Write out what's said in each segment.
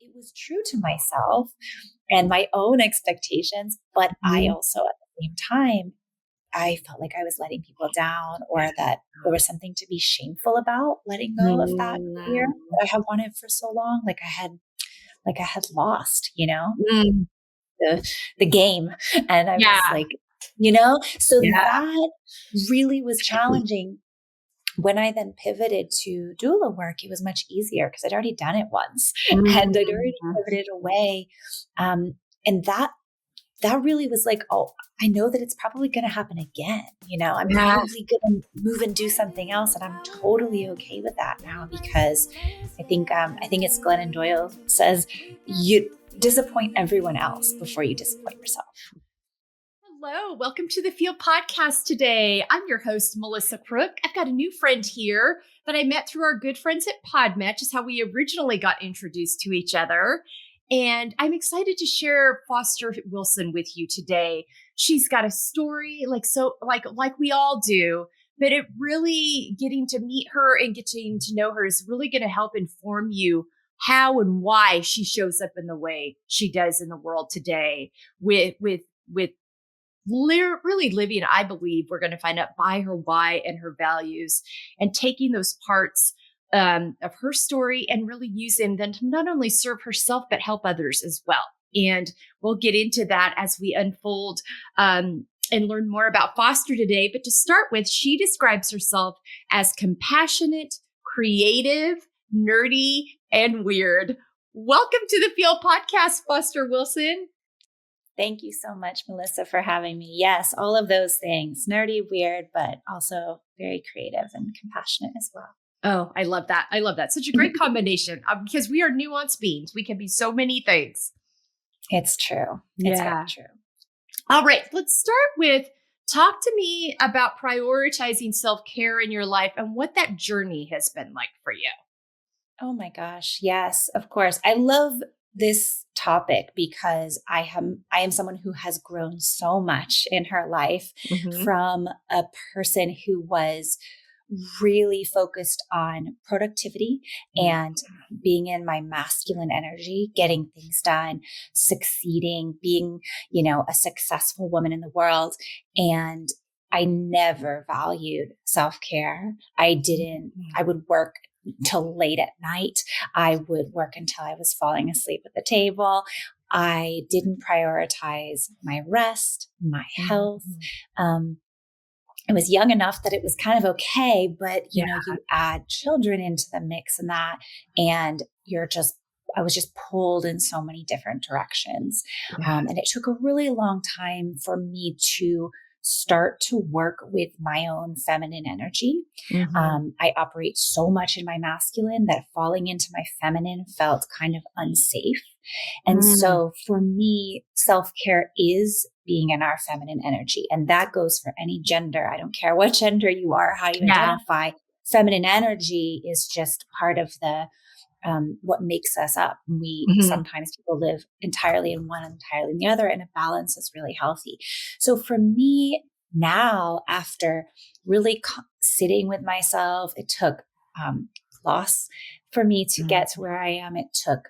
it was true to myself and my own expectations. But I also, at the same time, I felt like I was letting people down, or that there was something to be shameful about letting go of that career that I had wanted for so long. Like I had lost, the game. And I was like, so that really was challenging. When I then pivoted to doula work, it was much easier because I'd already done it once and I'd already pivoted away. And that really was like, oh, I know that it's probably going to happen again. I'm probably going to move and do something else. And I'm totally okay with that now, because I think it's Glennon Doyle says, you disappoint everyone else before you disappoint yourself. Hello, welcome to the F.E.E.L Podcast today. I'm your host, Melissa Crook. I've got a new friend here that I met through our good friends at Podmatch, is how we originally got introduced to each other. And I'm excited to share Foster Wilson with you today. She's got a story like we all do, but it really, getting to meet her and getting to know her is really going to help inform you how and why she shows up in the way she does in the world today with really living, I believe we're going to find out, by her why and her values, and taking those parts of her story and really using them to not only serve herself, but help others as well. And we'll get into that as we unfold and learn more about Foster today. But to start with, she describes herself as compassionate, creative, nerdy, and weird. Welcome to the F.E.E.L Podcast, Foster Wilson. Thank you so much, Melissa, for having me. Yes, all of those things, nerdy, weird, but also very creative and compassionate as well. Oh, I love that. I love that. Such a great combination because we are nuanced beings. We can be so many things. It's true. It's very true. All right, let's start with, talk to me about prioritizing self-care in your life and what that journey has been like for you. Oh my gosh. Yes, of course. I love this topic because I am someone who has grown so much in her life from a person who was really focused on productivity and being in my masculine energy, getting things done, succeeding, being, a successful woman in the world. And I never valued self-care. I would work till late at night. I would work until I was falling asleep at the table. I didn't prioritize my rest, my health. I was young enough that it was kind of okay, but you add children into the mix and I was just pulled in so many different directions. And it took a really long time for me to start to work with my own feminine energy. I operate so much in my masculine that falling into my feminine felt kind of unsafe. And so for me, self-care is being in our feminine energy. And that goes for any gender. I don't care what gender you are, how you identify. Feminine energy is just part of the what makes us up. Sometimes people live entirely in one, entirely in the other, and a balance is really healthy. So for me now, after really sitting with myself, it took loss for me to get to where I am. It took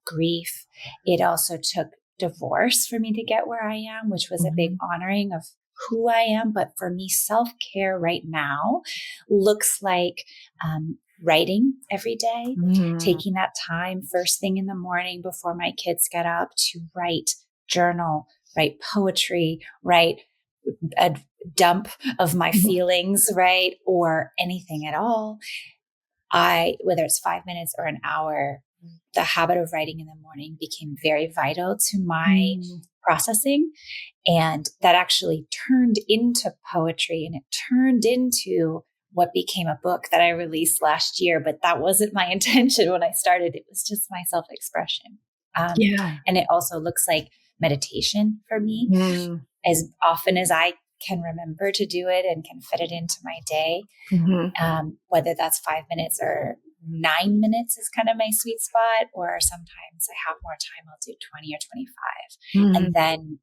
grief. It also took divorce for me to get where I am, which was a big honoring of who I am. But for me, self-care right now looks like writing every day, taking that time first thing in the morning before my kids get up to write, journal, write poetry, write a dump of my feelings, right? Or anything at all. Whether it's 5 minutes or an hour, the habit of writing in the morning became very vital to my processing. And that actually turned into poetry, and it turned into what became a book that I released last year. But that wasn't my intention when I started. It was just my self-expression. And it also looks like meditation for me, as often as I can remember to do it and can fit it into my day. Whether that's 5 minutes or 9 minutes is kind of my sweet spot, or sometimes I have more time, I'll do 20 or 25. And then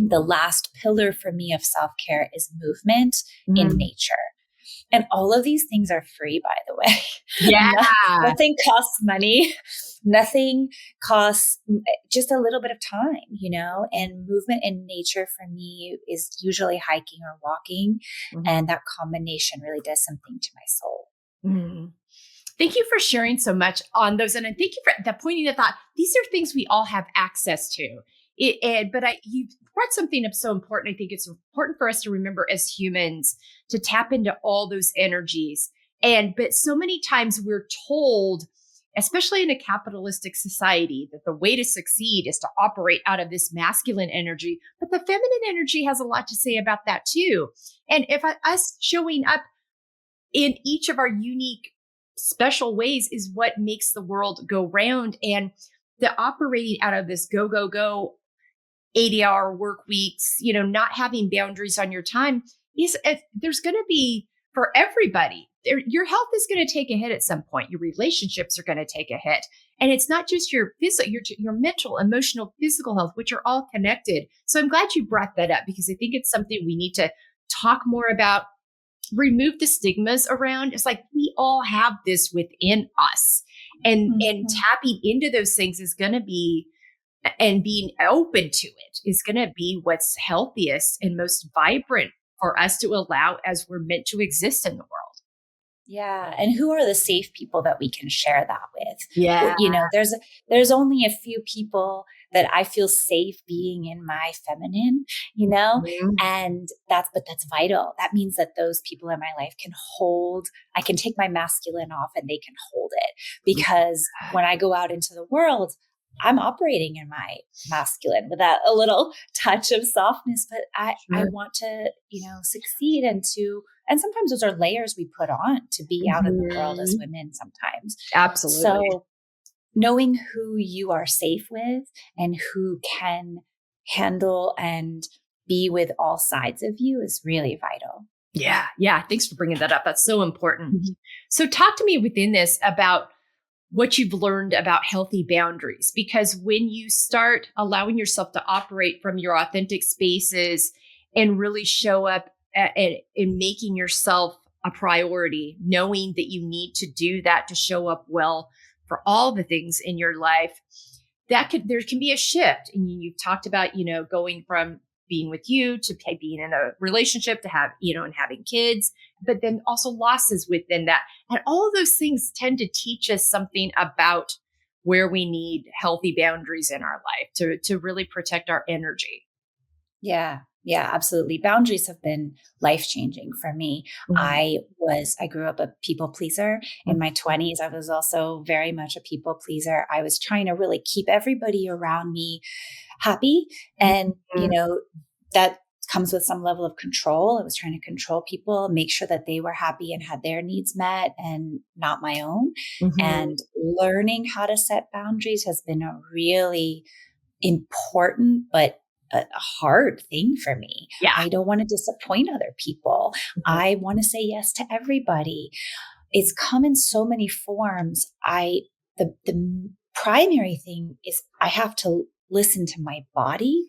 the last pillar for me of self-care is movement in nature. And all of these things are free, by the way. Yeah. Nothing costs money. Nothing costs just a little bit of time, and movement in nature for me is usually hiking or walking. And that combination really does something to my soul. Mm. Thank you for sharing so much on those. And thank you for that pointing the thought. These are things we all have access to. You brought something up so important. I think it's important for us to remember as humans to tap into all those energies. But so many times we're told, especially in a capitalistic society, that the way to succeed is to operate out of this masculine energy. But the feminine energy has a lot to say about that too. And if us showing up in each of our unique special ways is what makes the world go round. And the operating out of this go, go, go 80-hour work weeks, not having boundaries on your time there's going to be for everybody. Your health is going to take a hit at some point. Your relationships are going to take a hit. And it's not just your physical, your mental, emotional, physical health, which are all connected. So I'm glad you brought that up because I think it's something we need to talk more about. Remove the stigmas around. It's like we all have this within us, and tapping into those things is going to be, and being open to it is going to be what's healthiest and most vibrant for us to allow as we're meant to exist in the world. Yeah. And who are the safe people that we can share that with? Yeah. There's only a few people that I feel safe being in my feminine, and that's vital. That means that those people in my life I can take my masculine off and they can hold it, because when I go out into the world, I'm operating in my masculine with that a little touch of softness, but I want to, succeed and sometimes those are layers we put on to be out in the world as women sometimes. Absolutely. So knowing who you are safe with and who can handle and be with all sides of you is really vital. Yeah. Yeah. Thanks for bringing that up. That's so important. So talk to me within this about what you've learned about healthy boundaries, because when you start allowing yourself to operate from your authentic spaces and really show up in making yourself a priority, knowing that you need to do that to show up well for all the things in your life, there can be a shift. And you've talked about, going from being with you to being in a relationship to have, and having kids, but then also losses within that. And all of those things tend to teach us something about where we need healthy boundaries in our life to really protect our energy. Yeah. Yeah, absolutely. Boundaries have been life-changing for me. I grew up a people pleaser. In my 20s, I was also very much a people pleaser. I was trying to really keep everybody around me happy. And, that comes with some level of control. I was trying to control people, make sure that they were happy and had their needs met and not my own. And learning how to set boundaries has been a really important, but a hard thing for me. Yeah. I don't want to disappoint other people. I want to say yes to everybody. It's come in so many forms. The primary thing is I have to listen to my body,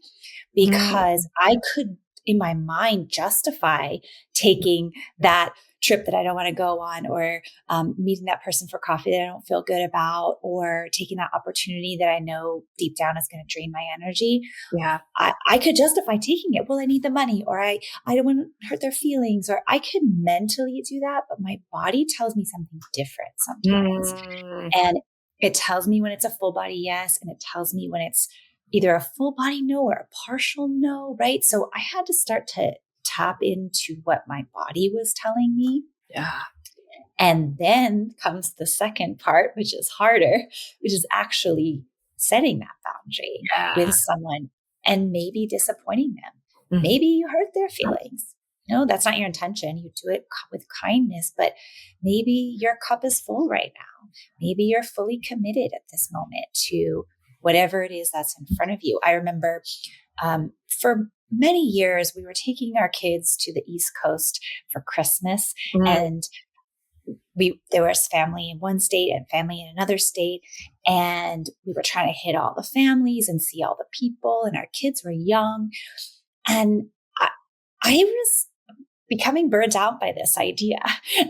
because I could, in my mind, justify taking that trip that I don't want to go on, or meeting that person for coffee that I don't feel good about, or taking that opportunity that I know deep down is going to drain my energy. Yeah. I could justify taking it. Well, I need the money, or I don't want to hurt their feelings, or I could mentally do that, but my body tells me something different sometimes. And it tells me when it's a full body yes, and it tells me when it's either a full body no or a partial no, right? So I had to start to tap into what my body was telling me. Yeah. And then comes the second part, which is harder, which is actually setting that boundary with someone and maybe disappointing them. Maybe you hurt their feelings. No, that's not your intention. You do it with kindness, but maybe your cup is full right now. Maybe you're fully committed at this moment to whatever it is that's in front of you. I remember for many years, we were taking our kids to the East Coast for Christmas, and there was family in one state and family in another state. And we were trying to hit all the families and see all the people, and our kids were young. And I was becoming burnt out by this idea.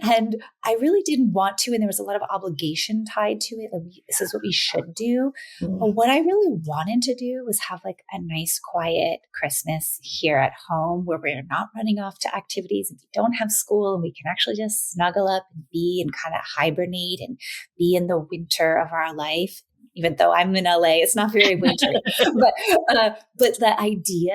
And I really didn't want to. And there was a lot of obligation tied to it. Like, this is what we should do. But what I really wanted to do was have like a nice, quiet Christmas here at home where we're not running off to activities and we don't have school and we can actually just snuggle up and be and kind of hibernate and be in the winter of our life. Even though I'm in LA, it's not very wintry, but the idea,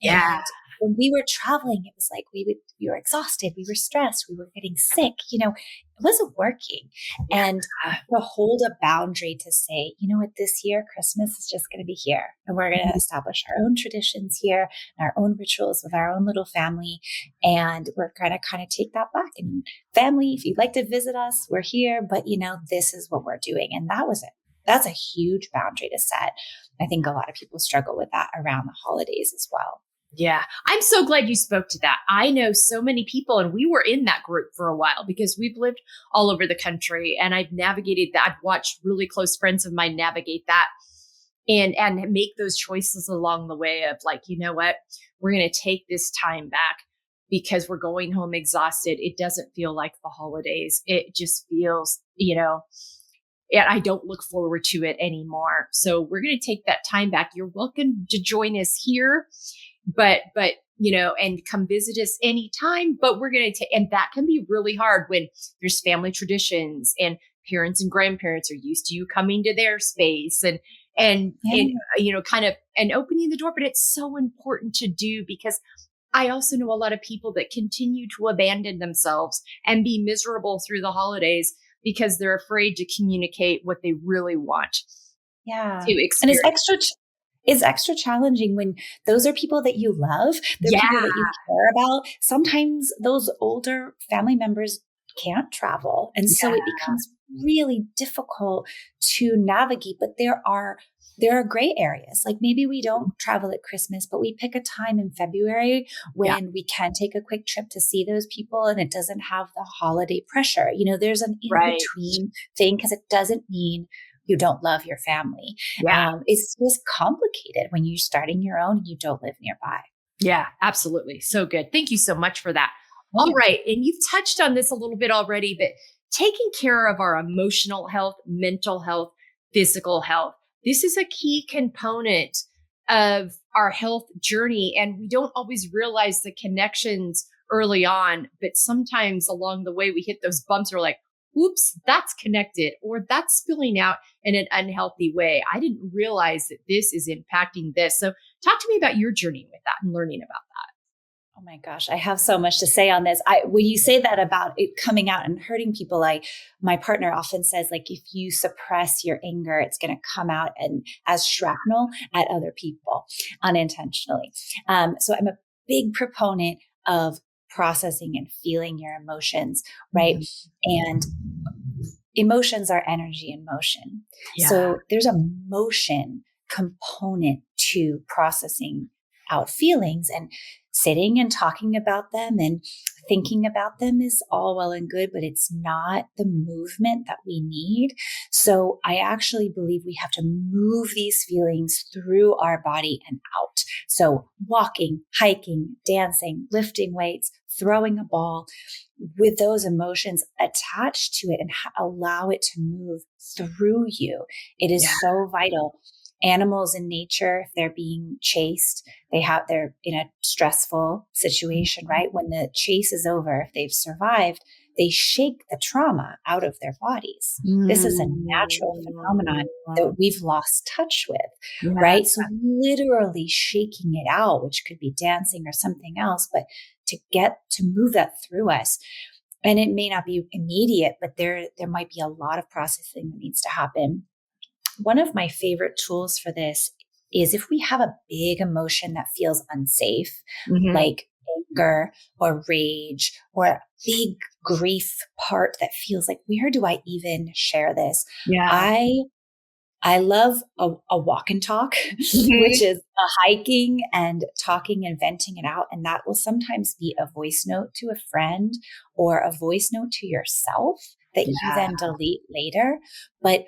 and when we were traveling, it was like we were exhausted, we were stressed, we were getting sick, it wasn't working. And to hold a boundary to say, this year, Christmas is just going to be here. And we're going to establish our own traditions here, and our own rituals with our own little family. And we're going to kind of take that back. And family, if you'd like to visit us, we're here. But, this is what we're doing. And that was it. That's a huge boundary to set. I think a lot of people struggle with that around the holidays as well. Yeah. I'm so glad you spoke to that. I know so many people, and we were in that group for a while because we've lived all over the country, and I've navigated that. I've watched really close friends of mine navigate that and make those choices along the way of like, you know what, we're going to take this time back because we're going home exhausted. It doesn't feel like the holidays. It just feels, and I don't look forward to it anymore. So we're going to take that time back. You're welcome to join us here, but and come visit us anytime. But we're going to take, and that can be really hard when there's family traditions and parents and grandparents are used to you coming to their space and kind of and opening the door. But it's so important to do because I also know a lot of people that continue to abandon themselves and be miserable through the holidays because they're afraid to communicate what they really want. Yeah. To experience. And it's extra challenging when those are people that you love. They're people that you care about. Sometimes those older family members can't travel. And so it becomes really difficult to navigate. But there are gray areas. Like maybe we don't travel at Christmas, but we pick a time in February when we can take a quick trip to see those people and it doesn't have the holiday pressure. There's an in-between thing because it doesn't mean you don't love your family. It's just complicated when you're starting your own and you don't live nearby. Yeah, absolutely. So good. Thank you so much for that. All right. And you've touched on this a little bit already, but taking care of our emotional health, mental health, physical health, this is a key component of our health journey. And we don't always realize the connections early on, but sometimes along the way we hit those bumps. We're like, oops, that's connected, or that's spilling out in an unhealthy way. I didn't realize that this is impacting this. So talk to me about your journey with that and learning about that. Oh my gosh, I have so much to say on this. When you say that about it coming out and hurting people, my partner often says, like, if you suppress your anger, it's going to come out and as shrapnel at other people unintentionally. So I'm a big proponent of processing and feeling your emotions, right? And emotions are energy in motion. So there's a motion component to processing out feelings, and sitting and talking about them and thinking about them is all well and good, but it's not the movement that we need. So I actually believe we have to move these feelings through our body and out. So walking, hiking, dancing, lifting weights, throwing a ball with those emotions attached to it and allow it to move through you. It is so vital. Animals in nature, if they're being chased, they're in a stressful situation, right? When the chase is over, if they've survived, they shake the trauma out of their bodies. This is a natural phenomenon that we've lost touch with, right? So literally shaking it out, which could be dancing or something else, but to move that through us. And it may not be immediate, but there might be a lot of processing that needs to happen. One of my favorite tools for this is if we have a big emotion that feels unsafe, like anger or rage or a big grief part that feels like, where do I even share this? I love a walk and talk, which is a hiking and talking and venting it out. And that will sometimes be a voice note to a friend or a voice note to yourself that you then delete later. But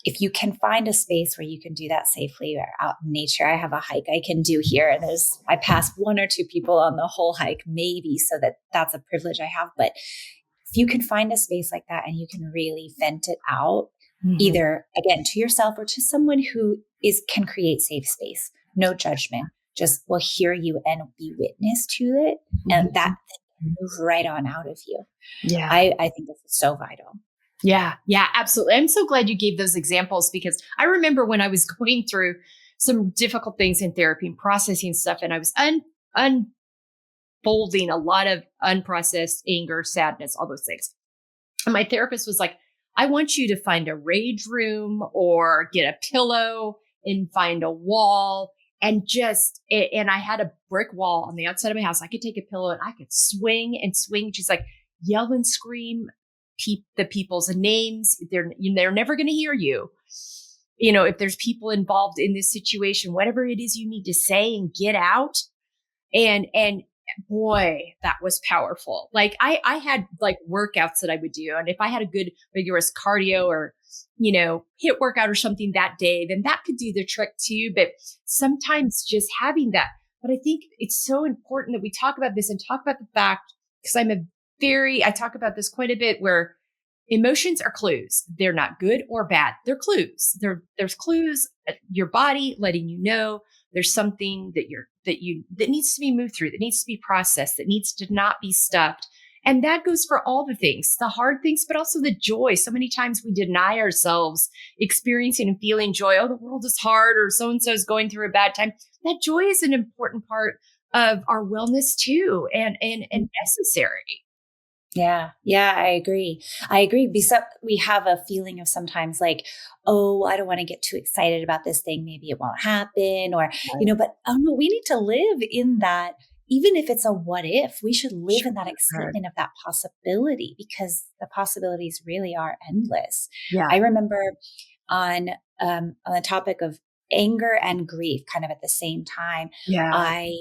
if you can find a space where you can do that safely or out in nature, I have a hike I can do here, and I pass one or two people on the whole hike, maybe, so that's a privilege I have. But if you can find a space like that and you can really vent it out, either again to yourself or to someone who can create safe space, no judgment, just will hear you and be witness to it, and that move right on out of you. Yeah. I think this is so vital. Yeah, absolutely. I'm so glad you gave those examples, because I remember when I was going through some difficult things in therapy and processing stuff, and I was unfolding a lot of unprocessed anger, sadness, all those things. And my therapist was like, I want you to find a rage room or get a pillow and find a wall and I had a brick wall on the outside of my house. I could take a pillow and I could swing and swing. She's like, yell and scream the people's names. They're never going to hear you. If there's people involved in this situation, whatever it is you need to say and get out. And boy, that was powerful. Like I had like workouts that I would do. And if I had a good rigorous cardio or, HIIT workout or something that day, then that could do the trick too. But sometimes just having that, but I think it's so important that we talk about this and talk about the fact, because I talk about this quite a bit, where emotions are clues. They're not good or bad. They're clues. There's clues, your body letting you know there's something that needs to be moved through, that needs to be processed, that needs to not be stuffed. And that goes for all the things, the hard things, but also the joy. So many times we deny ourselves experiencing and feeling joy. Oh, the world is hard, or so-and-so is going through a bad time. That joy is an important part of our wellness too, and necessary. Yeah, I agree. Because we have a feeling of sometimes like, oh, I don't want to get too excited about this thing. Maybe it won't happen, or, but oh no, we need to live in that. Even if it's a what if, we should live in that excitement of that possibility, because the possibilities really are endless. Yeah. I remember on the topic of anger and grief, kind of at the same time, I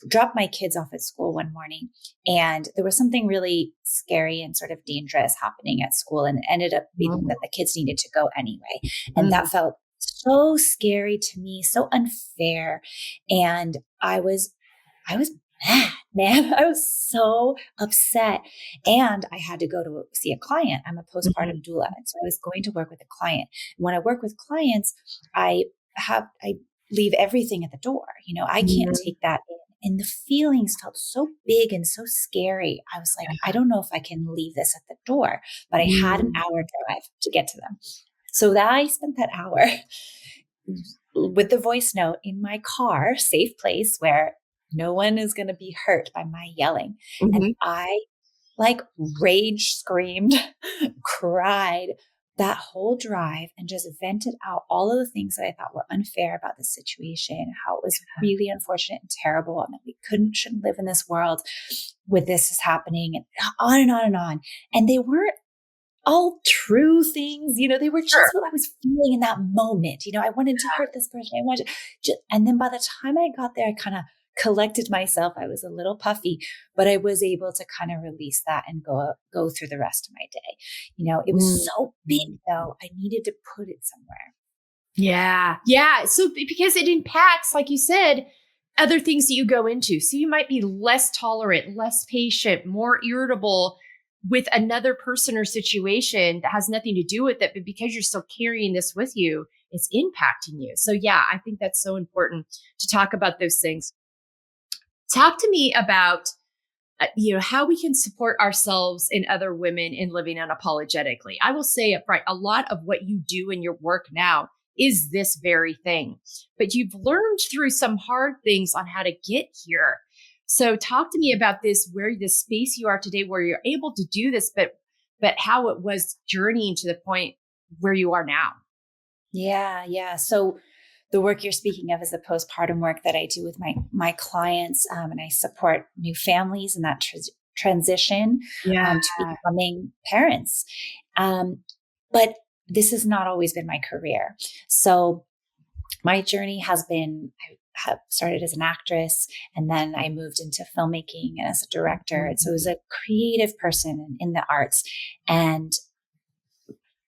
dropped my kids off at school one morning, and there was something really scary and sort of dangerous happening at school, and it ended up being that the kids needed to go anyway. And that felt so scary to me, so unfair. And I was mad, man. I was so upset. And I had to go to see a client. I'm a postpartum doula. And so I was going to work with a client. When I work with clients, I leave everything at the door. I can't take that in. And the feelings felt so big and so scary. I was like, I don't know if I can leave this at the door, but I had an hour drive to get to them. So that I spent that hour with the voice note in my car, safe place where no one is going to be hurt by my yelling. And I rage screamed, cried that whole drive, and just vented out all of the things that I thought were unfair about the situation, how it was really unfortunate and terrible, and that we shouldn't live in this world with this is happening, and on and on and on. And they weren't all true things, they were just what I was feeling in that moment. I wanted to hurt this person. And then by the time I got there, I kind of collected myself. I was a little puffy, but I was able to kind of release that and go through the rest of my day. It was so big though. I needed to put it somewhere. Yeah. Yeah. So because it impacts, like you said, other things that you go into. So you might be less tolerant, less patient, more irritable with another person or situation that has nothing to do with it. But because you're still carrying this with you, it's impacting you. So yeah, I think that's so important to talk about those things. Talk to me about, how we can support ourselves and other women in living unapologetically. I will say up front, a lot of what you do in your work now is this very thing, but you've learned through some hard things on how to get here. So talk to me about this, where the space you are today, where you're able to do this, but how it was journeying to the point where you are now. Yeah. So the work you're speaking of is the postpartum work that I do with my clients, and I support new families in that transition to becoming parents. But this has not always been my career. So my journey has been, I have started as an actress, and then I moved into filmmaking and as a director. And so as a creative person in the arts, and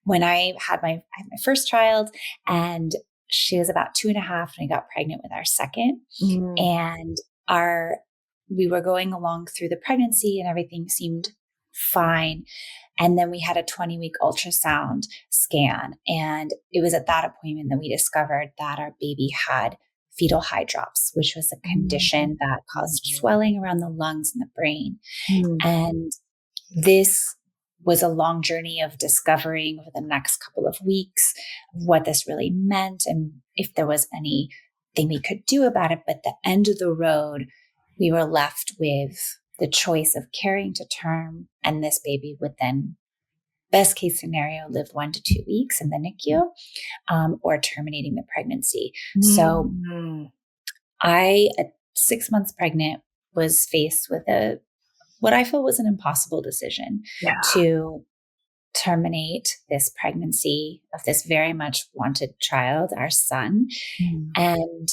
when I had my first child, and she was about 2.5 when I got pregnant with our second. And we were going along through the pregnancy and everything seemed fine. And then we had a 20-week ultrasound scan. And it was at that appointment that we discovered that our baby had fetal hydrops, which was a condition that caused swelling around the lungs and the brain. And this was a long journey of discovering over the next couple of weeks what this really meant and if there was anything we could do about it. But at the end of the road, we were left with the choice of carrying to term, and this baby would then, best case scenario, live 1 to 2 weeks in the NICU, or terminating the pregnancy. So I, at 6 months pregnant, was faced with what I felt was an impossible decision to terminate this pregnancy of this very much wanted child, our son. And,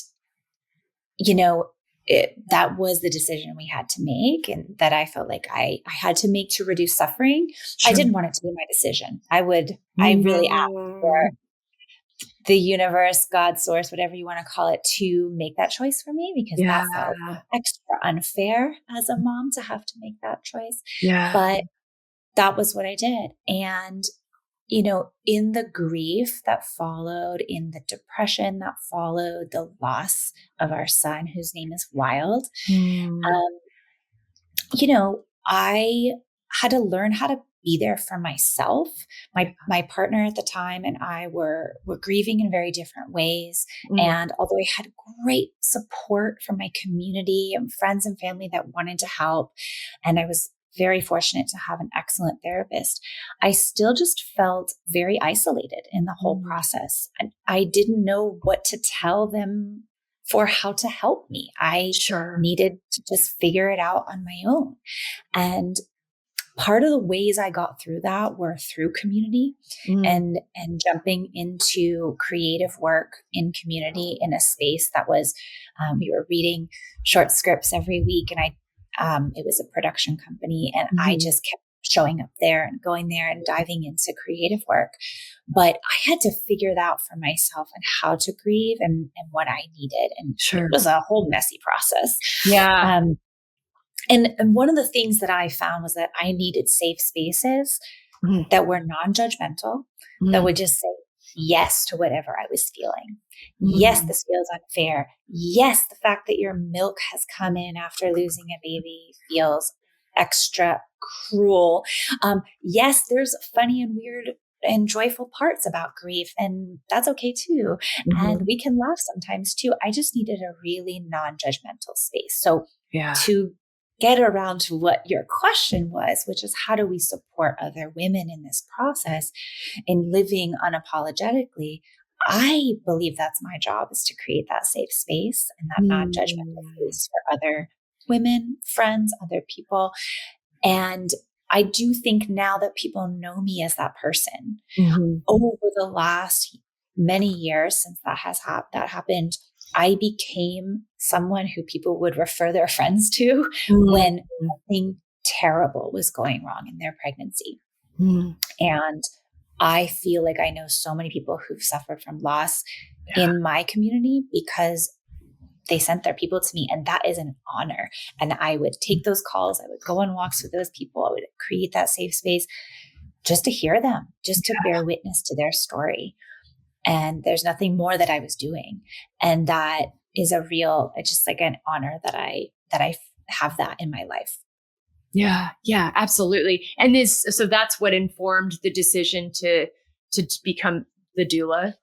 that was the decision we had to make, and that I felt like I had to make to reduce suffering. I didn't want it to be my decision. I really asked for the universe, God, source, whatever you want to call it, to make that choice for me, because that felt extra unfair as a mom to have to make that choice. But that was what I did. And, in the grief that followed, in the depression that followed the loss of our son, whose name is Wild, I had to learn how to be there for myself. My partner at the time and I were grieving in very different ways. And although I had great support from my community and friends and family that wanted to help, and I was very fortunate to have an excellent therapist, I still just felt very isolated in the whole process. And I didn't know what to tell them for how to help me. I needed to just figure it out on my own. And part of the ways I got through that were through community and jumping into creative work in community in a space that was, we were reading short scripts every week, and it was a production company, and I just kept showing up there and going there and diving into creative work. But I had to figure that out for myself and how to grieve and what I needed. And it was a whole messy process. And one of the things that I found was that I needed safe spaces that were non-judgmental, that would just say yes to whatever I was feeling. Yes, this feels unfair. Yes, the fact that your milk has come in after losing a baby feels extra cruel. Yes, there's funny and weird and joyful parts about grief, and that's okay too. And we can laugh sometimes too. I just needed a really non-judgmental space. So to get around to what your question was, which is how do we support other women in this process in living unapologetically? I believe that's my job, is to create that safe space and that non-judgmental space for other women, friends, other people. And I do think now that people know me as that person, over the last many years since that happened, I became someone who people would refer their friends to when something terrible was going wrong in their pregnancy. And I feel like I know so many people who've suffered from loss in my community because they sent their people to me, and that is an honor. And I would take those calls. I would go on walks with those people. I would create that safe space just to hear them, just to bear witness to their story. And there's nothing more that I was doing. And that is it's just like an honor that I have that in my life. Yeah, absolutely. And so that's what informed the decision to become the doula.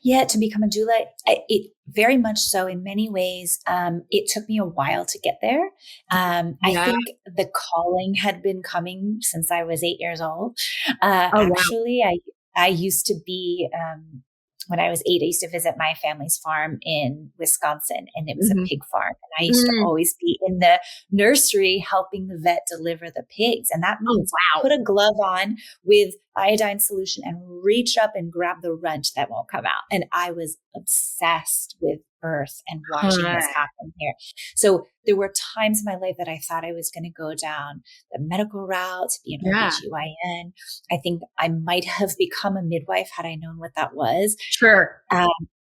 Yeah, to become a doula, it very much so. In many ways, it took me a while to get there. I think the calling had been coming since I was 8 years old. Actually, I used to be, when I was 8, I used to visit my family's farm in Wisconsin, and it was a pig farm. And I used to always be in the nursery helping the vet deliver the pigs. And that means put a glove on with iodine solution and reach up and grab the wrench that won't come out. And I was obsessed with birth and watching this happen here. So there were times in my life that I thought I was going to go down the medical route to be an OBGYN. I think I might have become a midwife had I known what that was. Sure.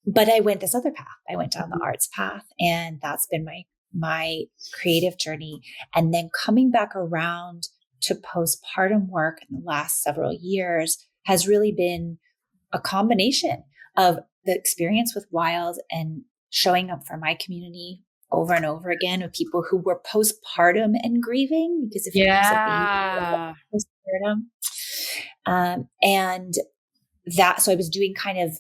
But I went this other path. I went down the arts path, and that's been my creative journey. And then coming back around to postpartum work in the last several years has really been a combination of the experience with Wild and showing up for my community over and over again with people who were postpartum and grieving, because if you lose a baby postpartum, and that, so I was doing kind of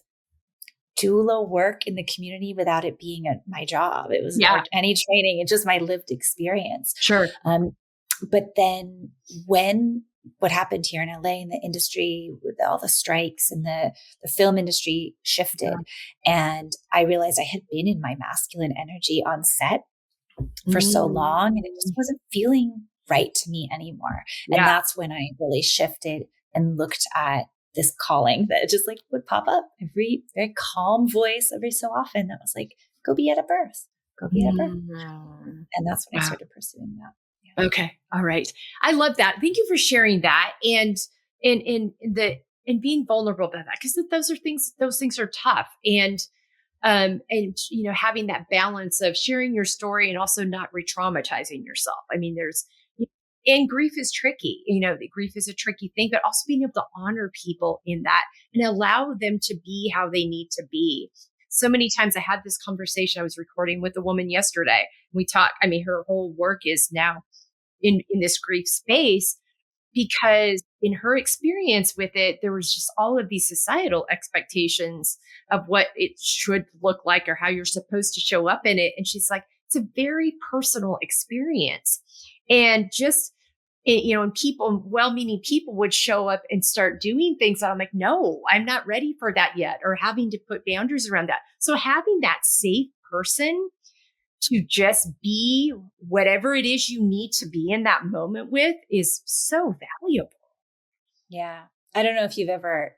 doula work in the community without it being my job. It was like any training. It's just my lived experience. Sure. But then what happened here in LA in the industry with all the strikes and the film industry shifted, and I realized I had been in my masculine energy on set for so long, and it just wasn't feeling right to me anymore. And that's when I really shifted and looked at this calling that just like would pop up every very calm voice every so often that was like, go be at a birth, go be at a birth. And that's when I started pursuing that. Yeah. Okay. All right. I love that. Thank you for sharing that and being vulnerable about that, because those things are tough. And having that balance of sharing your story and also not re-traumatizing yourself. I mean, and grief is tricky. Grief is a tricky thing, but also being able to honor people in that and allow them to be how they need to be. So many times I had this conversation. I was recording with a woman yesterday. We talked, her whole work is now in this grief space, because in her experience with it, there was just all of these societal expectations of what it should look like or how you're supposed to show up in it. And she's like, it's a very personal experience. And just, and people, well-meaning people would show up and start doing things that I'm like, no, I'm not ready for that yet, or having to put boundaries around that. So having that safe person to just be whatever it is you need to be in that moment with is so valuable. Yeah. I don't know if you've ever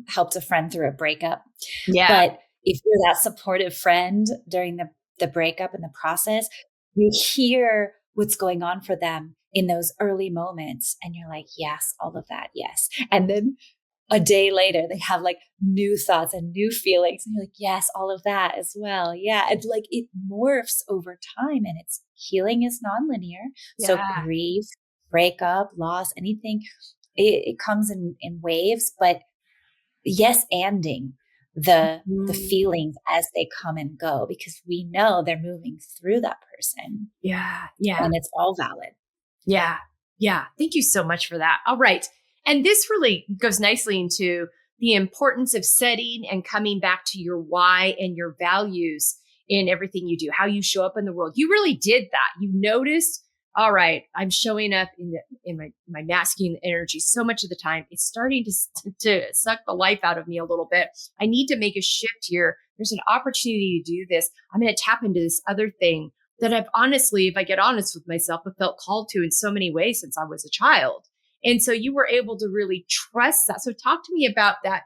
helped a friend through a breakup, but if you're that supportive friend during the breakup and the process, you hear what's going on for them in those early moments. And you're like, yes, all of that. Yes. And then a day later, they have like new thoughts and new feelings. And you're like, yes, all of that as well. Yeah. And like it morphs over time, and it's healing is nonlinear. So grief, breakup, loss, anything, it comes in waves, but yes, anding the feelings as they come and go, because we know they're moving through that person. Yeah. And it's all valid. Yeah. Thank you so much for that. All right. And this really goes nicely into the importance of setting and coming back to your why and your values in everything you do, how you show up in the world. You really did that. You noticed, all right, I'm showing up in my masculine energy so much of the time. It's starting to suck the life out of me a little bit. I need to make a shift here. There's an opportunity to do this. I'm going to tap into this other thing that I've honestly, if I get honest with myself, have felt called to in so many ways since I was a child. And so you were able to really trust that. So talk to me about that,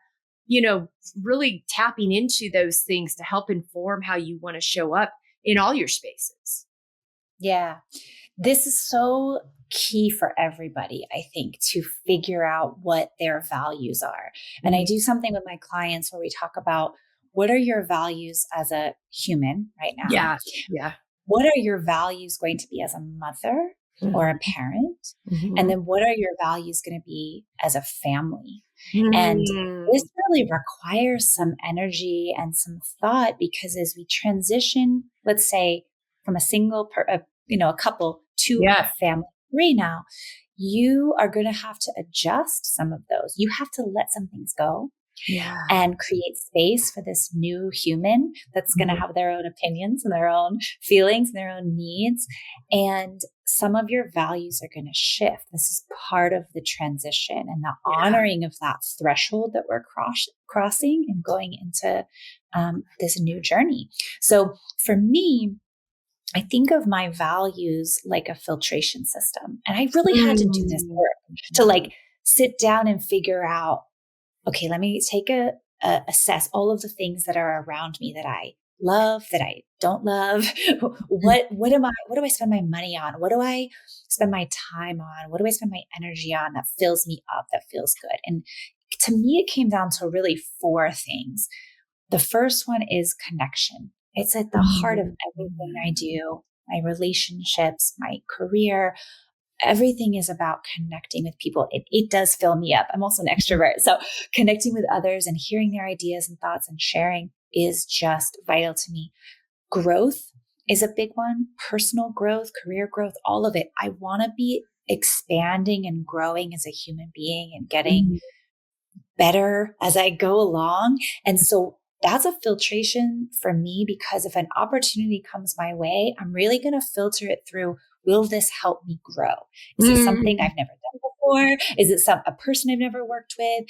really tapping into those things to help inform how you want to show up in all your spaces. Yeah. This is so key for everybody, I think, to figure out what their values are. And I do something with my clients where we talk about, what are your values as a human right now? Yeah. What are your values going to be as a mother or a parent? And then what are your values going to be as a family? And this really requires some energy and some thought, because as we transition, let's say from a single, a couple to a family three now, you are going to have to adjust some of those. You have to let some things go. And create space for this new human that's going to have their own opinions and their own feelings and their own needs. And some of your values are going to shift. This is part of the transition and the honoring of that threshold that we're crossing and going into this new journey. So for me, I think of my values like a filtration system. And I really had to do this work to sit down and figure out, okay, let me take assess all of the things that are around me that I love, that I don't love. What do I spend my money on? What do I spend my time on? What do I spend my energy on that fills me up, that feels good? And to me, it came down to really 4 things. The first one is connection. It's at the heart of everything I do, my relationships, my career. Everything is about connecting with people. It does fill me up. I'm also an extrovert. So connecting with others and hearing their ideas and thoughts and sharing is just vital to me. Growth is a big one. Personal growth, career growth, all of it. I want to be expanding and growing as a human being and getting better as I go along. And so that's a filtration for me, because if an opportunity comes my way, I'm really going to filter it through, will this help me grow? Is it something I've never done before? Is it a person I've never worked with?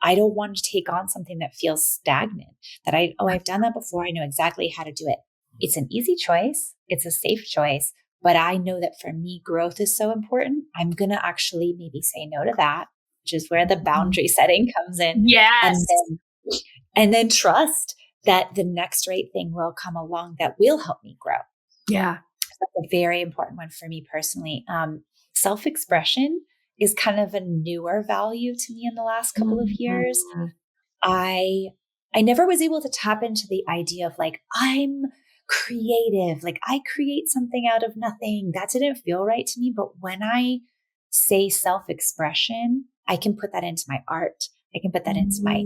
I don't want to take on something that feels stagnant, that I've done that before. I know exactly how to do it. It's an easy choice. It's a safe choice. But I know that for me, growth is so important. I'm going to actually maybe say no to that, which is where the boundary setting comes in. Yes. And then trust that the next right thing will come along that will help me grow. Yeah. That's a very important one for me personally. Self-expression is kind of a newer value to me in the last couple of years. I never was able to tap into the idea of like, I'm creative, like I create something out of nothing. That didn't feel right to me. But when I say self-expression, I can put that into my art. I can put that into my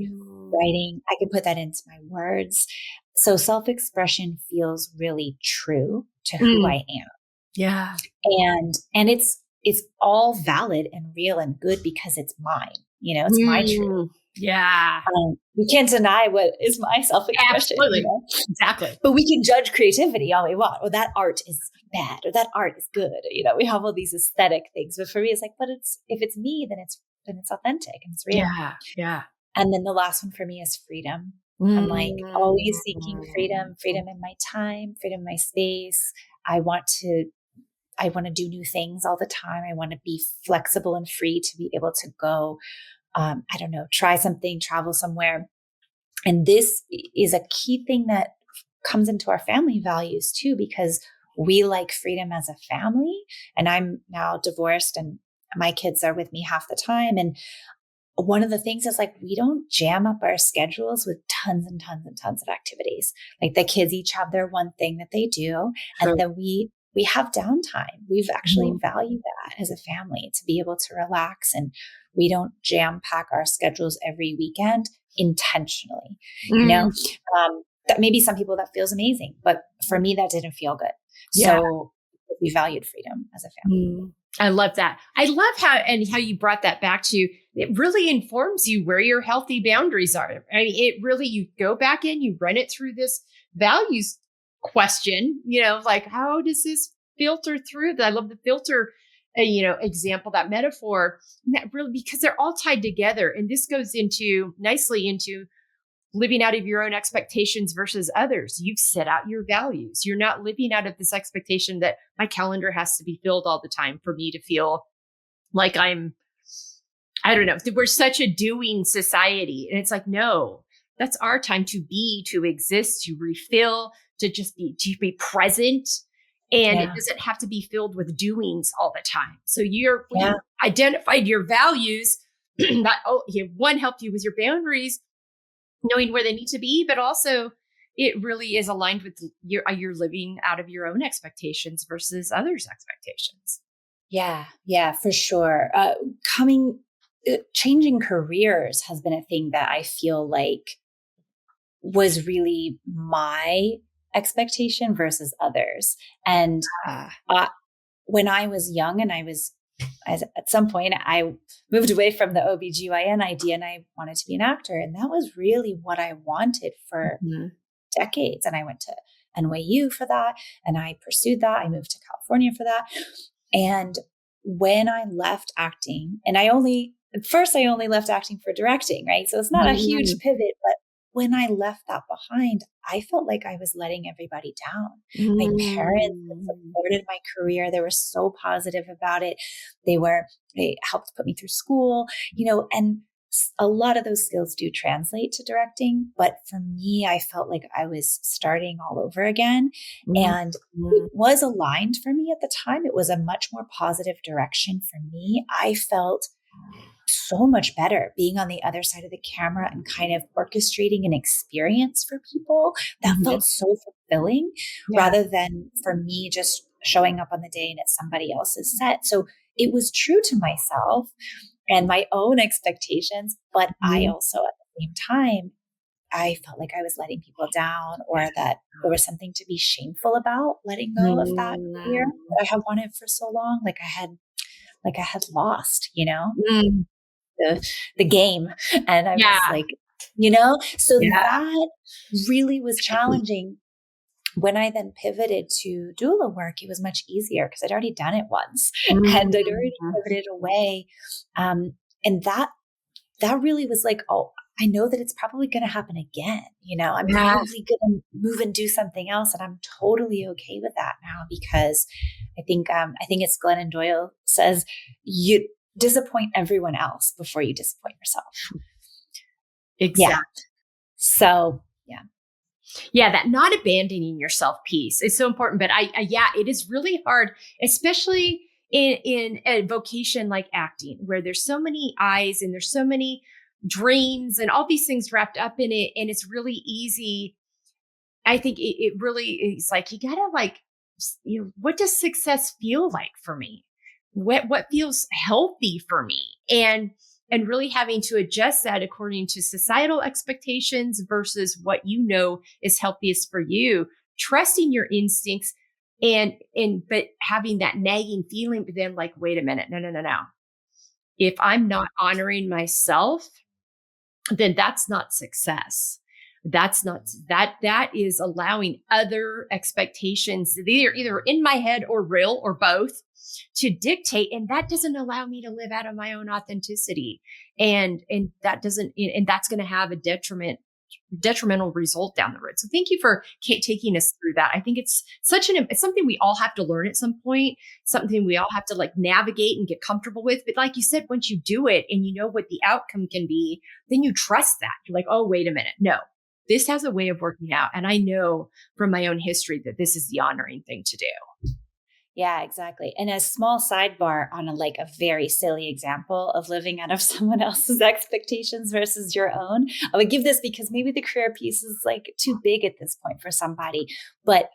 writing. I can put that into my words. So self-expression feels really true to who I am. Yeah. And it's all valid and real and good because it's mine. It's my truth. Yeah. We can't deny what is my self-expression. Absolutely. Exactly. But we can judge creativity all we want. Or that art is bad, or that art is good. We have all these aesthetic things. But for me, it's like, but if it's me, then it's authentic and it's real. Yeah. Yeah. And then the last one for me is freedom. I'm like always seeking freedom in my time, freedom in my space. I want to do new things all the time. I want to be flexible and free to be able to go, try something, travel somewhere. And this is a key thing that comes into our family values too, because we like freedom as a family. And I'm now divorced and my kids are with me half the time. And one of the things is like, we don't jam up our schedules with tons and tons and tons of activities. Like the kids each have their one thing that they do. Sure. And then we have downtime. We've actually valued that as a family, to be able to relax, and we don't jam pack our schedules every weekend intentionally. That maybe some people that feels amazing, but for me, that didn't feel good. Yeah. So we valued freedom as a family. I love that. I love how you brought that back to, it really informs you where your healthy boundaries are. I mean, it really, you go back in, you run it through this values question, like, how does this filter through? I love the filter, example, that metaphor, and that really, because they're all tied together. And this goes nicely into living out of your own expectations versus others. You've set out your values. You're not living out of this expectation that my calendar has to be filled all the time for me to feel like I don't know, we're such a doing society. And it's like, no, that's our time to be, to exist, to refill, to be present. And it doesn't have to be filled with doings all the time. So you identified your values, that one helped you with your boundaries, knowing where they need to be, but also it really is aligned with you're living out of your own expectations versus others' expectations. Yeah, for sure. Changing careers has been a thing that I feel like was really my expectation versus others. And when I was young and at some point I moved away from the OBGYN idea and I wanted to be an actor. And that was really what I wanted for decades. And I went to NYU for that. And I pursued that. I moved to California for that. And when I left acting, and I only left acting for directing, right? So it's not a huge pivot, but when I left that behind, I felt like I was letting everybody down. My parents had supported my career. They were so positive about it. They helped put me through school, and a lot of those skills do translate to directing. But for me, I felt like I was starting all over again. And it was aligned for me at the time. It was a much more positive direction for me. I felt so much better being on the other side of the camera and kind of orchestrating an experience for people that felt so fulfilling rather than for me just showing up on the day and it's somebody else's set. So it was true to myself and my own expectations, but I also at the same time, I felt like I was letting people down or that there was something to be shameful about letting go of that career that I had wanted for so long. Like I had lost, the game. And I was like, so that really was challenging. When I then pivoted to doula work, it was much easier because I'd already done it once and I'd already pivoted away. And that really was like, oh, I know that it's probably going to happen again. I'm probably going to move and do something else. And I'm totally okay with that now because I think it's Glennon Doyle says you disappoint everyone else before you disappoint yourself. Exactly. Yeah. So, yeah. Yeah, that not abandoning yourself piece is so important. But it is really hard, especially in a vocation like acting, where there's so many eyes and there's so many dreams and all these things wrapped up in it. And it's really easy. I think it really is like, you gotta what does success feel like for me? What feels healthy for me? And really having to adjust that according to societal expectations versus what is healthiest for you, trusting your instincts but having that nagging feeling, but then like, wait a minute, no. If I'm not honoring myself, then that's not success. That's not that is allowing other expectations, either in my head or real or both, to dictate. And that doesn't allow me to live out of my own authenticity. And that's going to have a detrimental result down the road. So thank you for taking us through that. I think it's something we all have to learn at some point, something we all have to navigate and get comfortable with. But like you said, once you do it and you know what the outcome can be, then you trust that. You're like, oh, wait a minute. No, this has a way of working out. And I know from my own history that this is the honoring thing to do. Yeah, exactly. And a small sidebar on a very silly example of living out of someone else's expectations versus your own. I would give this because maybe the career piece is too big at this point for somebody. But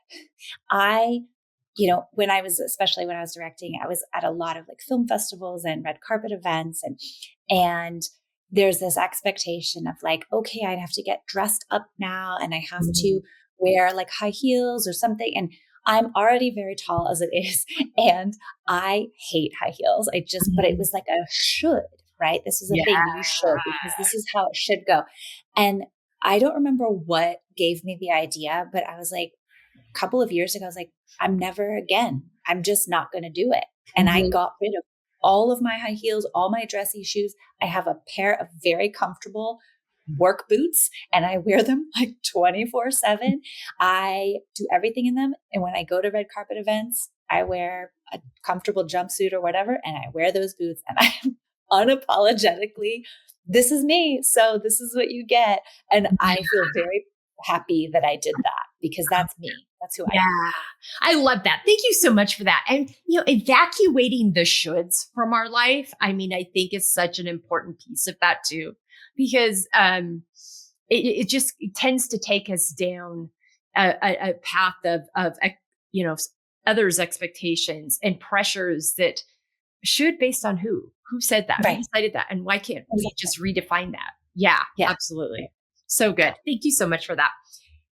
especially when I was directing, I was at a lot of film festivals and red carpet events and there's this expectation of okay, I'd have to get dressed up now and I have to wear high heels or something. And I'm already very tall as it is. And I hate high heels. But it was a should, right? This is a thing you should, because this is how it should go. And I don't remember what gave me the idea, but I was a couple of years ago, I was I'm never again. I'm just not going to do it. And I got rid of all of my high heels, all my dressy shoes. I have a pair of very comfortable work boots and I wear them 24/7. I do everything in them. And when I go to red carpet events, I wear a comfortable jumpsuit or whatever, and I wear those boots and I'm unapologetically, this is me. So this is what you get. And I feel very happy that I did that because that's me. That's who I am. I love that. Thank you so much for that. And, evacuating the shoulds from our life, I think is such an important piece of that too. Because it tends to take us down a path of others' expectations and pressures that should based on who said that, right. Who decided that, and why can't we just redefine that? Yeah, absolutely. So good. Thank you so much for that.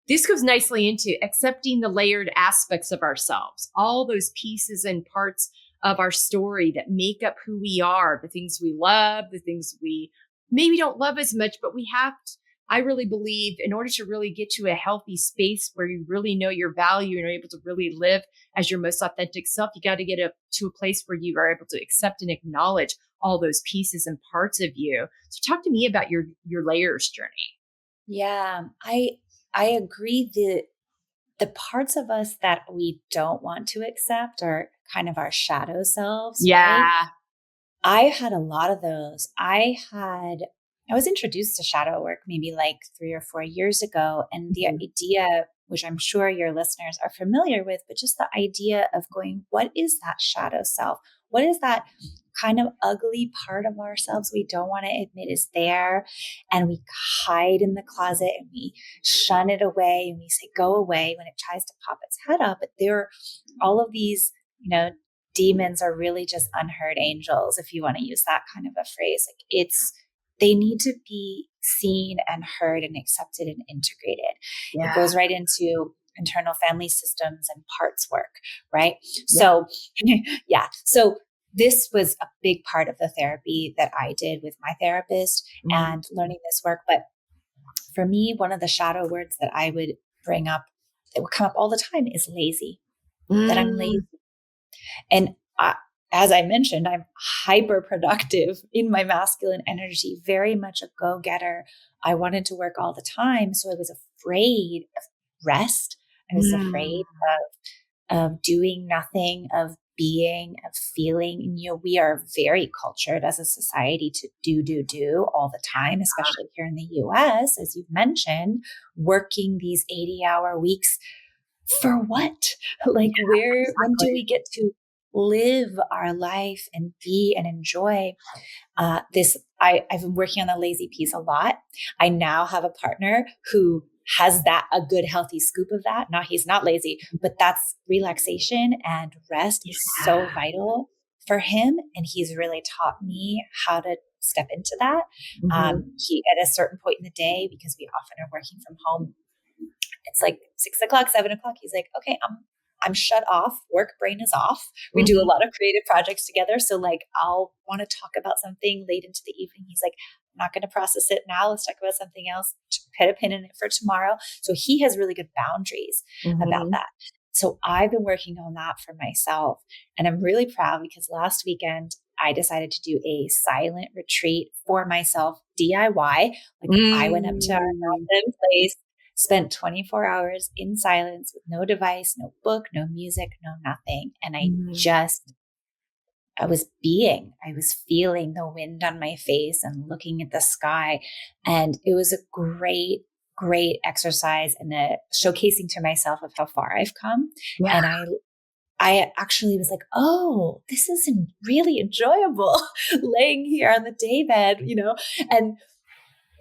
This goes nicely into accepting the layered aspects of ourselves, all those pieces and parts of our story that make up who we are, the things we love, the things we maybe don't love as much, but we have to, I really believe in order to really get to a healthy space where you really know your value and are able to really live as your most authentic self, you got to get to a place where you are able to accept and acknowledge all those pieces and parts of you. So talk to me about your layers journey. Yeah, I agree. The parts of us that we don't want to accept are kind of our shadow selves, right? Yeah. I had a lot of those. I was introduced to shadow work maybe like 3 or 4 years ago. And the Mhm. idea, which I'm sure your listeners are familiar with, but just the idea of going, what is that shadow self? What is that kind of ugly part of ourselves we don't want to admit is there? And we hide in the closet and we shun it away and we say, go away when it tries to pop its head up. But there are all of these, demons are really just unheard angels, if you want to use that kind of a phrase. Like they need to be seen and heard and accepted and integrated. It Yeah. goes right into internal family systems and parts work, right? Yeah. So, yeah. So this was a big part of the therapy that I did with my therapist and learning this work. But for me, one of the shadow words that I would bring up, that would come up all the time, is lazy, that I'm lazy. Mm. And as I mentioned, I'm hyper productive in my masculine energy, very much a go-getter. I wanted to work all the time. So I was afraid of rest. I was Mm. afraid of doing nothing, of being, of feeling. And, we are very cultured as a society to do all the time, especially here in the US, as you've mentioned, working these 80-hour weeks for what? Like when do Exactly. we get to live our life and be and enjoy this? I've been working on the lazy piece a lot. I now have a partner who has a good healthy scoop of that. Now he's not lazy, but that's relaxation and rest is so Yeah. vital for him. And he's really taught me how to step into that. Mhm. He, at a certain point in the day, because we often are working from home, it's like 6 o'clock, 7 o'clock. He's like, okay, I'm shut off. Work brain is off. We do a Mhm. lot of creative projects together. So like, I'll want to talk about something late into the evening. He's like, I'm not going to process it now. Let's talk about something else. Put a pin in it for tomorrow. So he has really good boundaries about Mhm. that. So I've been working on that for myself. And I'm really proud because last weekend I decided to do a silent retreat for myself, DIY. Like I went up to our Mm. mountain place, spent 24 hours in silence with no device, no book, no music, no nothing. And Mm. I was feeling the wind on my face and looking at the sky. And it was a great, great exercise and a showcasing to myself of how far I've come. Yeah. And I actually was like, oh, this is really enjoyable laying here on the daybed,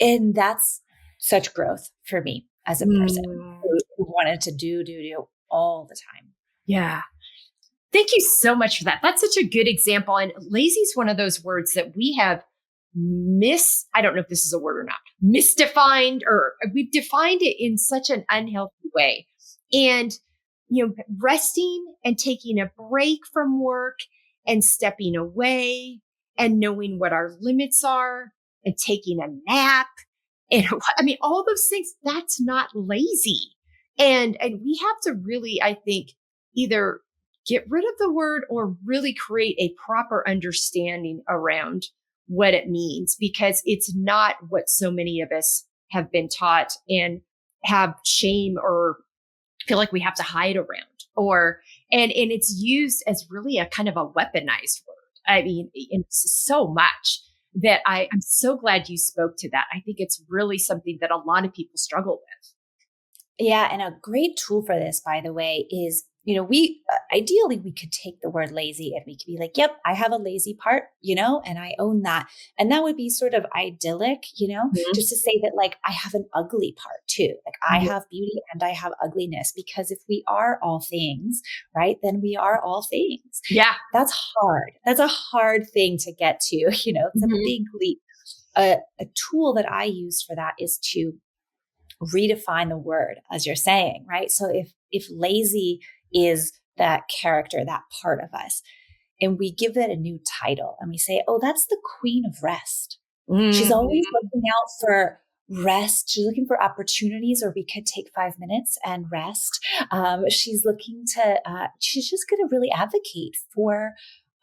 and that's such growth for me as a person Mm. who wanted to do all the time. Yeah. Thank you so much for that. That's such a good example. And lazy is one of those words that we have I don't know if this is a word or not, misdefined, or we've defined it in such an unhealthy way. And, resting and taking a break from work and stepping away and knowing what our limits are and taking a nap. And I mean, all those things, that's not lazy. And we have to really, I think, either get rid of the word or really create a proper understanding around what it means, because it's not what so many of us have been taught and have shame or feel like we have to hide around, and it's used as really a kind of a weaponized word. I mean, it's so much that I'm so glad you spoke to that. I think it's really something that a lot of people struggle with. Yeah. And a great tool for this, by the way, is, we ideally we could take the word lazy and we could be like, yep, I have a lazy part, and I own that. And that would be sort of idyllic, Mhm. just to say that like I have an ugly part too. Like I Mhm. have beauty and I have ugliness, because if we are all things, right, then we are all things. Yeah. That's hard. That's a hard thing to get to, it's a Mhm. big leap. A tool that I use for that is to redefine the word, as you're saying, right? So if lazy is that character, that part of us, and we give it a new title and we say, oh, that's the queen of rest. She's always Mhm. looking out for rest. She's looking for opportunities where we could take 5 minutes and rest. She's looking to, she's just going to really advocate for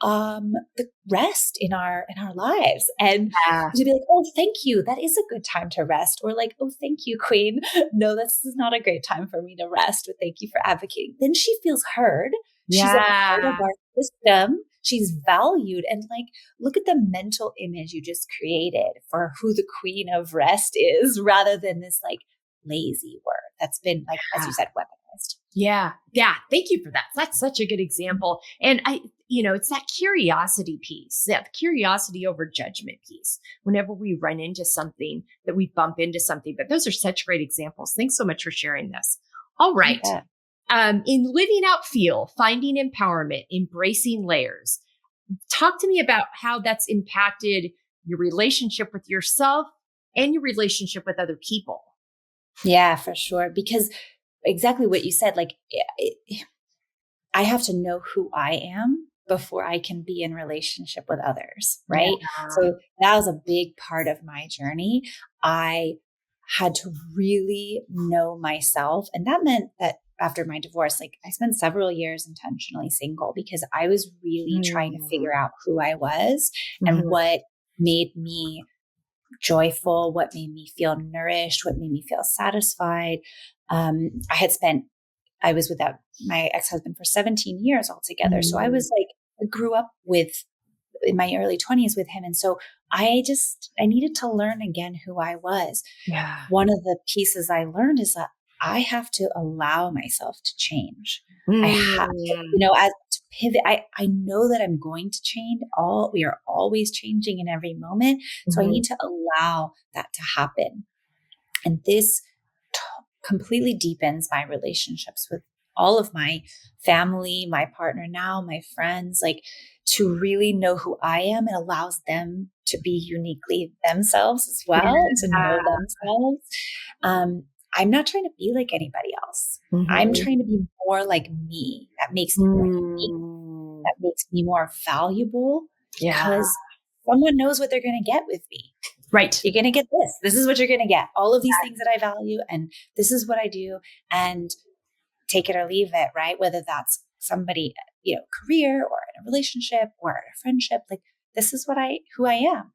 the rest in our lives, and to be like, oh, thank you, that is a good time to rest, or like, oh, thank you, queen, no, this is not a great time for me to rest, but thank you for advocating. Then she feels heard. She's a part of our system. She's valued. And like, look at the mental image you just created for who the queen of rest is, rather than this like lazy word that's been, like, as you said, weaponized. Yeah. Yeah. Thank you for that. That's such a good example. And it's that curiosity piece, that curiosity over judgment piece. Whenever we run into something, that we bump into something, but those are such great examples. Thanks so much for sharing this. All right. In living out F.E.E.L, finding empowerment, embracing layers. Talk to me about how that's impacted your relationship with yourself and your relationship with other people. Yeah, for sure. Because exactly what you said, like, I have to know who I am before I can be in relationship with others, right? Yeah. So that was a big part of my journey. I had to really know myself. And that meant that after my divorce, like, I spent several years intentionally single because I was really trying to figure out who I was and what made me joyful, what made me feel nourished, what made me feel satisfied. I was with my ex-husband for 17 years altogether. So I was like, I grew up in my early 20s with him. And so I needed to learn again who I was. Yeah. One of the pieces I learned is that I have to allow myself to change. I have to, as to pivot. I know that I'm going to change. We are always changing in every moment. So I need to allow that to happen. And this completely deepens my relationships with all of my family, my partner now, my friends, like, to really know who I am. It allows them to be uniquely themselves as well, to know themselves. I'm not trying to be like anybody else. I'm trying to be more like me. That makes me more unique. That makes me more valuable because someone knows what they're going to get with me. Right. You're going to get this. This is what you're going to get. All of these things that I value, and this is what I do, and take it or leave it, right? Whether that's somebody, career or in a relationship or in a friendship, like, this is who I am.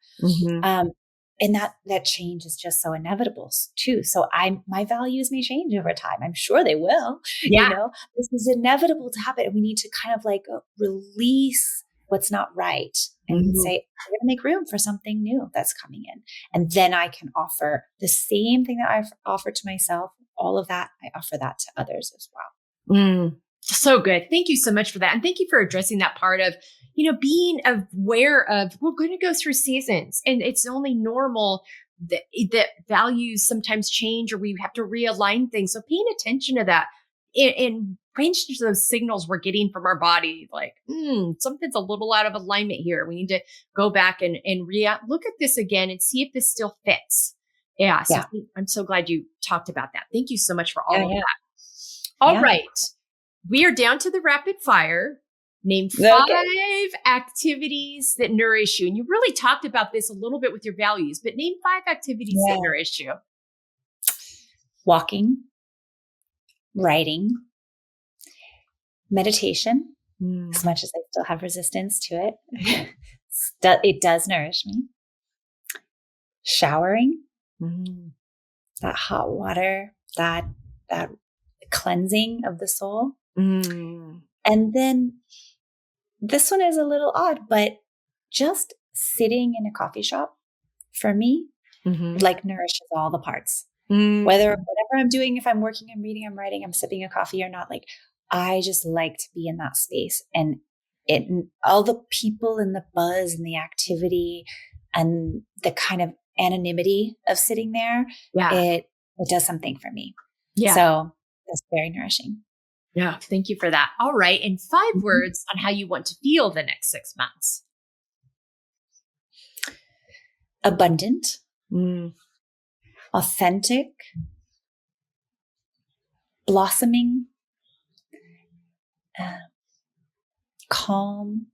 And that change is just so inevitable too. So my values may change over time. I'm sure they will. Yeah. This is inevitable to happen. And we need to kind of like release what's not right and say, we're going to make room for something new that's coming in. And then I can offer the same thing that I've offered to myself. All of that, I offer that to others as well. So good. Thank you so much for that. And thank you for addressing that part of, being aware of, we're going to go through seasons, and it's only normal that values sometimes change, or we have to realign things. So paying attention to that and paying attention to those signals we're getting from our body, like, something's a little out of alignment here. We need to go back and look at this again and see if this still fits. Yeah. So I'm so glad you talked about that. Thank you so much for all of that. All right. We are down to the rapid fire. Name 5 activities that nourish you. And you really talked about this a little bit with your values, but name 5 activities that nourish you. Walking, writing, meditation, as much as I still have resistance to it. It does nourish me. Showering, that hot water, that cleansing of the soul. And then this one is a little odd, but just sitting in a coffee shop for me, like, nourishes all the parts. Whatever I'm doing, if I'm working, I'm reading, I'm writing, I'm sipping a coffee or not, like, I just like to be in that space, and all the people and the buzz and the activity and the kind of anonymity of sitting there, it does something for me. Yeah. So that's very nourishing. Yeah. Thank you for that. All right. And 5 words on how you want to feel the next 6 months. Abundant, authentic, blossoming, calm,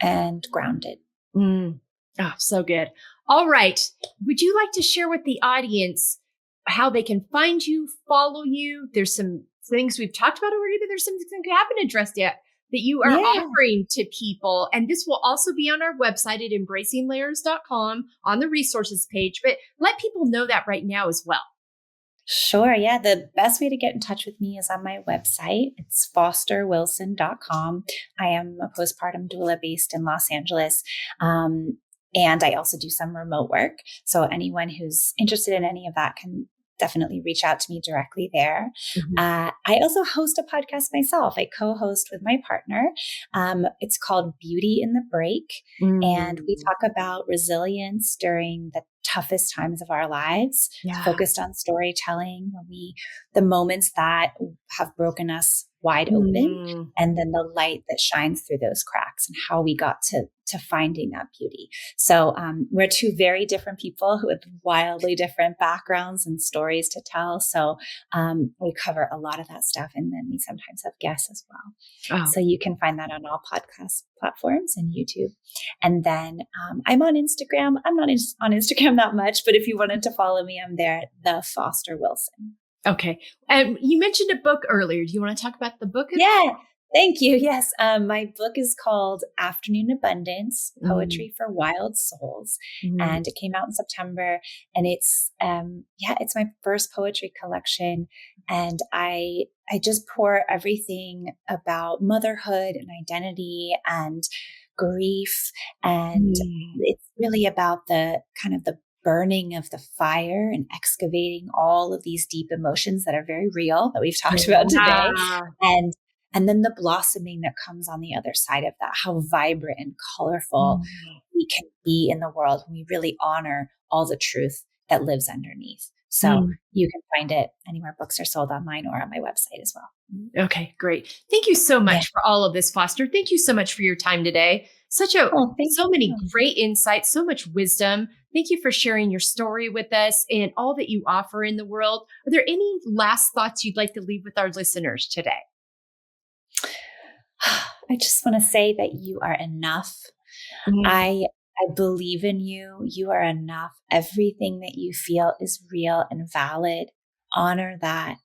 and grounded. Oh, so good. All right. Would you like to share with the audience how they can find you, follow you? There's some things we've talked about already, but there's some things we haven't addressed yet. that you are Yeah. offering to people. And this will also be on our website at embracinglayers.com on the resources page, but let people know that right now as well. Sure. Yeah. The best way to get in touch with me is on my website. It's fosterwilson.com. I am a postpartum doula based in Los Angeles. And I also do some remote work. So anyone who's interested in any of that can definitely reach out to me directly there. I also host a podcast myself. I co-host with my partner. It's called Beauty in the Break. And we talk about resilience during the toughest times of our lives, focused on storytelling, the moments that have broken us wide open, and then the light that shines through those cracks and how we got to finding that beauty. So we're two very different people with wildly different backgrounds and stories to tell. So we cover a lot of that stuff. And then we sometimes have guests as well. So you can find that on all podcast platforms and YouTube. And then I'm on Instagram. I'm not on Instagram that much, but if you wanted to follow me, I'm there, The Foster Wilson. Okay. You mentioned a book earlier. Do you want to talk about the book? Yeah. Thank you. Yes. My book is called Afternoon Abundance, Poetry for Wild Souls. And it came out in September, and it's my first poetry collection. And I just pour everything about motherhood and identity and grief. And it's really about the kind of the burning of the fire and excavating all of these deep emotions that are very real that we've talked about today. And then the blossoming that comes on the other side of that, how vibrant and colorful we can be in the world when we really honor all the truth that lives underneath. So you can find it anywhere books are sold, online or on my website as well. Okay, great. Thank you so much for all of this, Foster. Thank you so much for your time today. So many great insights, so much wisdom. Thank you for sharing your story with us and all that you offer in the world. Are there any last thoughts you'd like to leave with our listeners today? I just want to say that you are enough. I believe in you. You are enough. Everything that you feel is real and valid. Honor that,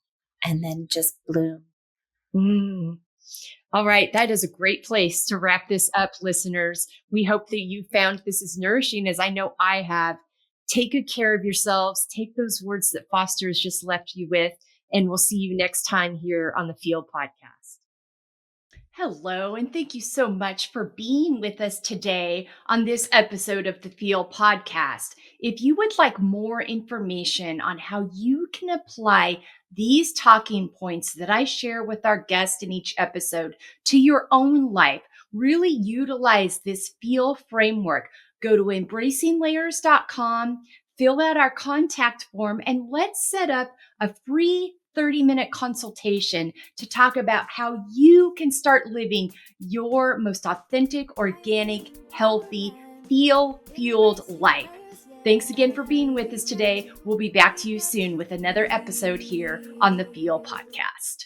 and then just bloom. All right. That is a great place to wrap this up, listeners. We hope that you found this is nourishing, as I know I have. Take good care of yourselves. Take those words that Foster has just left you with, and we'll see you next time here on the F.E.E.L Podcast. Hello, and thank you so much for being with us today on this episode of the F.E.E.L Podcast. If you would like more information on how you can apply these talking points that I share with our guests in each episode to your own life, really utilize this F.E.E.L framework, go to embracinglayers.com, fill out our contact form, and let's set up a free 30-minute consultation to talk about how you can start living your most authentic, organic, healthy, F.E.E.L-fueled life. Thanks again for being with us today. We'll be back to you soon with another episode here on the F.E.E.L Podcast.